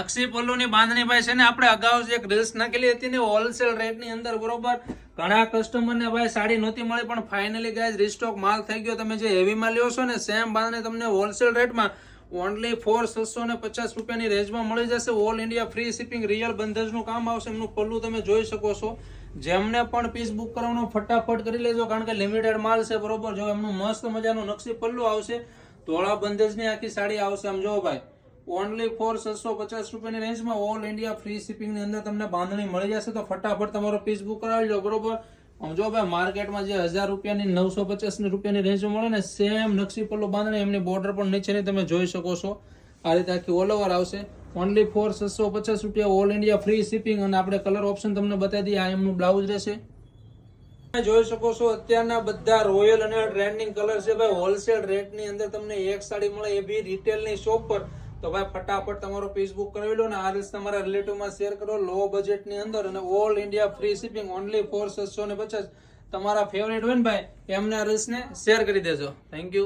નકશી પલ્લુની બાંધણી ભાઈ છે ને આપણે અગાઉ જે એક રીલ્સ નાખેલી હતી ને હોલસેલ રેટની અંદર બરોબર ઘણા કસ્ટમરને ભાઈ સાડી નહોતી મળી પણ ફાઇનલી ગાઈઝ રીસ્ટોક માલ થઈ ગયો. તમે જે હેવીમાં લ્યો છો ને સેમ બાંધણી તમને હોલસેલ રેટમાં ઓનલી 650 રૂપિયાની રેન્જમાં મળી જશે. All India free shipping, real બંધેજનું કામ આવશે. એમનું પલ્લું તમે જોઈ શકો છો. જેમને પણ પીસ બુક કરવાનો ફટાફટ કરી લેજો કારણ કે લિમિટેડ માલ છે બરોબર. જો એમનું મસ્ત મજાનું નકશી પલ્લું આવશે, ધોળા બંધેજની આખી સાડી આવશે. આમ જો ભાઈ ઓનલી 650 રૂપિયાની રેન્જમાં ઓલ ઇન્ડિયા ફ્રી શિપિંગની અંદર તમને બાંધણી મળી જશે. તો ફટાફટ તમારો પીસ બુક કરાવી લો બરોબર. આમ જો ભાઈ માર્કેટમાં જે 1000 રૂપિયાની 950 રૂપિયાની રેન્જમાં મળે ને સેમ નકશી પલ્લું બાંધણી, એમની બોર્ડર પણ નીચેની તમે જોઈ શકો છો. આ રીતે આખી ઓલ ઓવર આવશે. ઓનલી 650 રૂપિયા ઓલ ઇન્ડિયા ફ્રી શિપિંગ. અને આપણે કલર ઓપ્શન તમને બતાવી દઈએ. આ એમનું બ્લાઉઝ રહેશે. જોઈ શકો છો અત્યારના બધા રોયલ અને ટ્રેન્ડિંગ કલર છે ભાઈ. હોલસેલ રેટની અંદર તમને એક સાડી મળે એ બી રિટેલની શોપ પર. તો ભાઈ ફટાફટ તમારો પીસ બુક કરાવી લો ને આ રીલ્સ તમારા રિલેટિવમાં શેર કરો. લો બજેટની અંદર અને all India free shipping only 650. તમારા ફેવરેટ હોય ને ભાઈ એમને આ રીલ્સને શેર કરી દેજો. Thank you.